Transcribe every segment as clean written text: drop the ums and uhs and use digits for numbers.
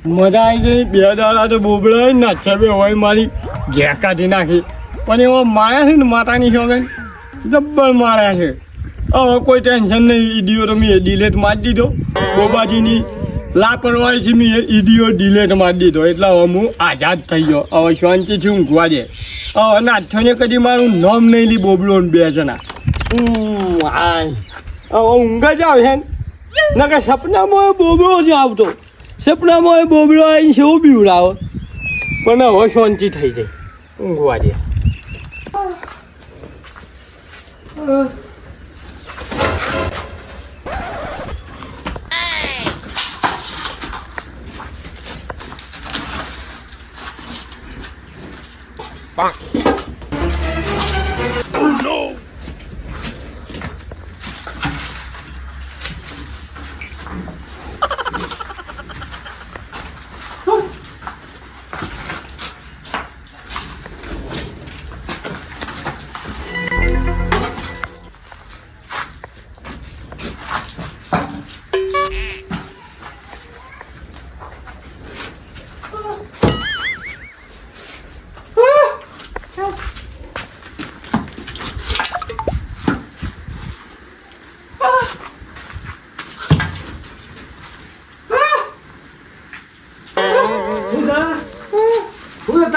મજા આવી ગઈ. 2 દાડા તો બોબડા નાખ્યા બે હોય મારી ઘેર કાઢી નાખી. પણ એવો માર્યા છે ને માતાની શોગન જબ્બર માર્યા છે. હવે કોઈ ટેન્શન નહીં. ઈડીઓ તો મેં ડિલેટ મારી દીધો. બોબાજીની લાપરવાહીથી મેં ઈડીઓ ડિલેટ મારી દીધો. એટલે હવે હું આઝાદ થઈ ગયો. હવે શાંતિથી ઊંઘવા દે. હવે નાથોને કદી મારું નામ નહીં લી બોબડો ને 2 જણા. હાય હવે ઊંઘ જ આવે છે ને કે સપનામાં બોબડો જ આવતો. સપનામાં બોબડો આવીને શું બીવડાવો. પણ હવે શાંતિ થઈ જાય. ઊંઘવા દે.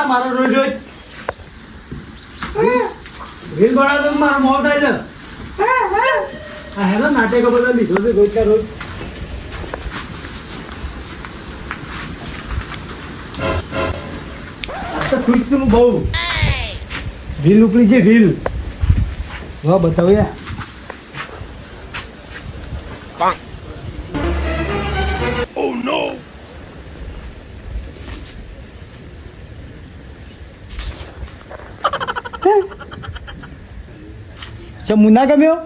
મારો રોજ રોજ રીલ બનાવતો મારો મોત થાય છે. હેલો નાટકો બધા લીધો છે રોજ કા રોજ. આ તો ખુશ છું બહુ. રીલ ઉપડી છે રીલ. વાહ બતાવો યાર. Oh no. મુન્ના ગમ્યો.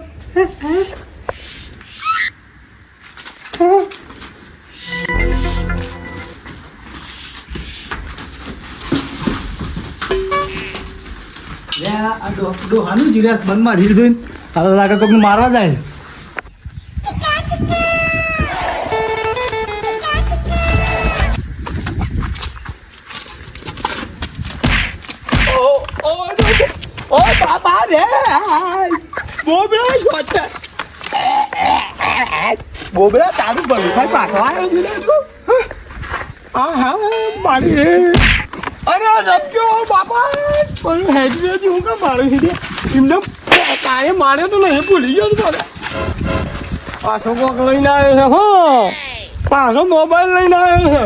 ડોહાનું જીરાસ બંધમાં રીલ જોઈને હાલ લાગે કોઈક મારવા જાય. ઓ બાપા રે બોબડા શોટ. બોબડા તારું ભલું થાય પાછો આવ્યો છે તું. હા હા મારી અરે જપ્યો બાપા. પણ હેડવેથી હું કામ મારું છે એમને કાંઈ મારે તો નહીં ભૂલી ગયો તું. પાછો કોક લઈને આવ્યો છે. હો પાછો મોબાઈલ લઈને આવ્યો છે.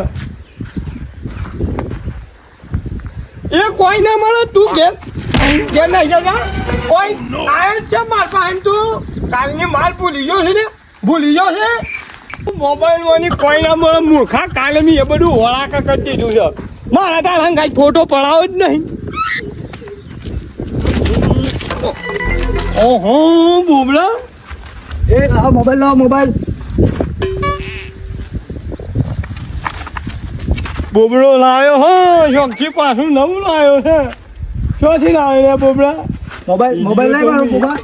એ કોઈ ના મળે તું ઘેર ઘેર નહીં જતા. કોઈ આયો છે માર પાસે. તું કાલની માલ ભૂલી ગયો છે ને. ભૂલી ગયો છે મોબાઈલમાંની કોઈ ના મળે મૂર્ખા. કાલે મેં એ બધું વળાકા કરી દીધું છે. મારા તાર હંગાઈ ફોટો પડાવો જ નહીં. ઓહો બોબડા એ લાવો મોબાઈલ. લાવો મોબાઈલ. બોબડો લાવ્યો હો શોખથી. પાછું નવું લાવ્યો છે. શોથી લાવ્યો રે બોબડા. મોબાઈલ લાવ મારો બોબા.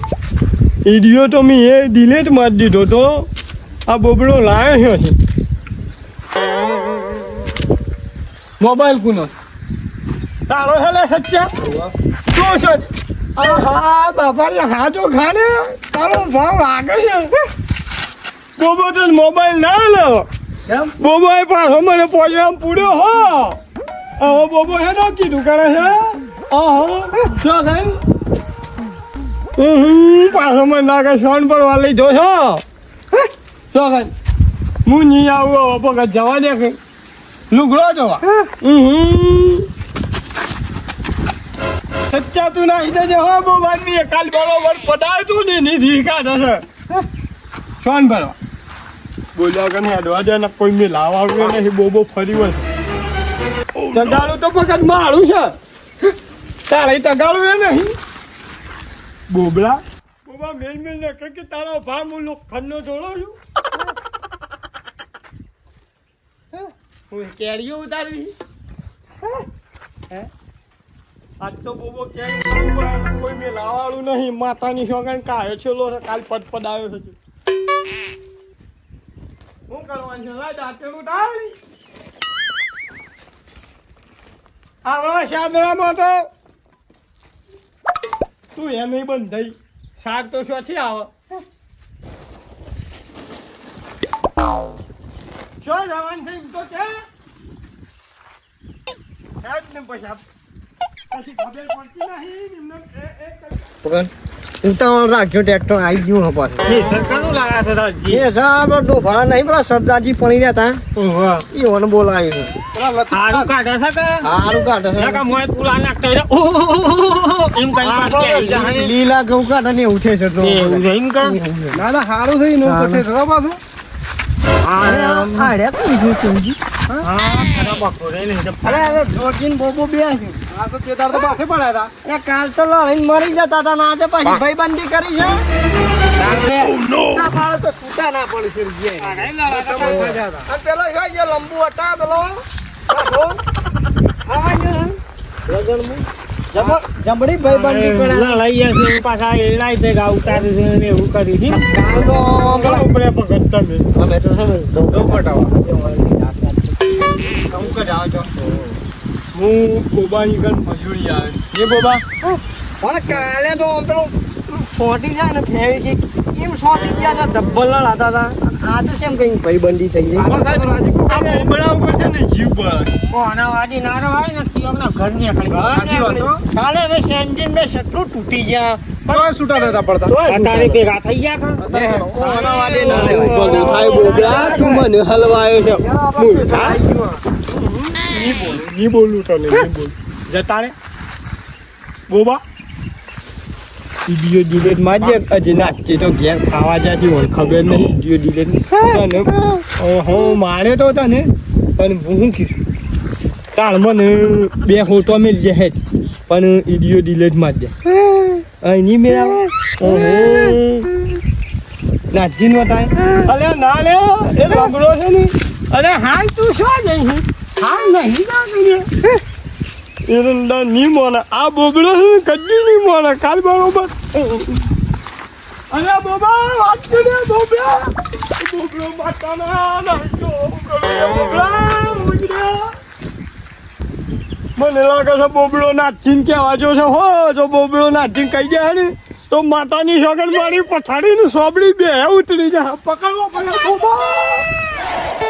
ઈડિયો તો મેં એ ડિલેટ મારી દીધો તો. આ બોબડો લાવ્યો છે. મોબાઈલ કુનો તારો હેલે સચ્ચા શું છે. હા બાપા હા તો ખાને તારો ભાવ લાગે છે. બોબો તો મોબાઈલ ના લો. બોબો એ પાછો મને પોજરામ પૂડ્યો હો. હવે બોબો હે નો કીધું કરે છે. શું થાય પાછો મને લાગે સોન પર લઈ જો છો. શું થાય હું નહીં આવું. હવે પગત જવા દે કે લુગડો જોવા. સચ્ચા તું નાખી દેજે હો બોબાની. કાલ બરોબર પડાય તું ને નીધી કાઢે છે સોન ભરવા. બોલ્યા કે હેડવા દે ને કોઈ મેં લાવ આવ્યો નહીં. બોબો ફરી વળે. તગાડું તો ફક્ત મારું છે. તારે તગાડું એ નહીં. બોબડા બોબા મેલ મેલ ને કે તારો ભાવ હું લોખંડનો જોડો છું. હું કેરીઓ ઉતારવી. આજ તો બોબો ક્યાંય કોઈ મેં લાવવાનું નહીં. માતાની સોગન કાયો છેલ્લો કાલ પટપટ આવ્યો છે. શું કરવાનું છે? લાય દાંતેલું ડાળી. આવડા શાદરામાં તો તું એમ નહીં બંધ થઈ શાક તો શું આવે શું જવાનું થઈ તો કે ને પછી ખબર પડતી નહીં એમને ઉતાવળ રાખજો ટ્રેક્ટર આવી ગયું હપાસ સરકારનું લાગે છે રાજી એ સાહેબ ડોફાળા નહીં પેલા સરદારજી પડી રહ્યા હતા એ ઓને બોલાવ્યું હારું કાઢે છે કે સારું કાઢે છે કાકા મોય પુલા નાખતા રહ્યા એમ કઈ આપણે લીલા ઘઉં કાઢે ને ઉઠે છે તો એમ કર ના ના સારું થઈ નો કઠે છે પાછું આડે પૂછ્યું તુંજી અરે જોરજીન બોબો બે છે આ તો ચેતાર તો પાછે પડ્યા હતા કાલ તો લઈને મરી જતા હતા ને આજે પાછી ભાઈબંધી કરી છે ના પાડે તો છૂટા ના પડી છે પેલો જે લંબુ હતા પેલો જબડી ભાઈબંધી પડ્યા લઈ છે પાછા એલાઈ છે ગા ઉતારી છે ને એવું કરી છે ઉપરે પગત તમે અમે તો છે ઘઉં કઢાવો છો હું બોબાની ઘર મજૂરી આવે એ બોબા પણ કાલે તો આમ પેલું સોટી જાય ને ફેરી એમ સોટી ગયા હતા ધબ્બલ લડાતા હતા આ તો કેમ કઈ ભાઈબંધી થઈ ગઈ બોબડા ઉપર છે ને જીવ બળે વાડી ના રવાય ને અમને ઘર ની કાલે હવે સેન્જિન બે શટલું તૂટી ગયા પણ છૂટા નતા પડતા અત્યારે ભેગા થઈ ગયા બોબડા તું મને હલવાયો છે ની બોલું તને ની બોલ જતા રે બોબા વિડિયો ડિલેટ મારજે અજી નાચે તો ઘેર ખાવા જાતી હોય ખબર નહીં વિડિયો ડિલેટ હો મારે તો તને પણ હું કીધું તાર મને બે ફોટો મેળજે હેડ પણ વિડિયો ડિલેટ મારજે અહીં નહીં મેળાવે ઓહો નાચી નો થાય અલે ના લે એ લબડો છે ને અરે હાલ તું શું જઈ હાલ નહીં જાગીને એરંડા ની મોના આ બોબડો છે કદી ની મોના કાલ બરોબર અરે બોબા વાત કરે બોબડા બોબડો માતાના ના જો બોબડા મુજરા મને લાગે છે બોબડો નાચીન કેવા જો છે હો જો બોબડો નાચીન કહી દે ને તો માતાની સોગન મારી પથારીનું સોબડી બે ઉતરી જાય પકડવો પડે બોબા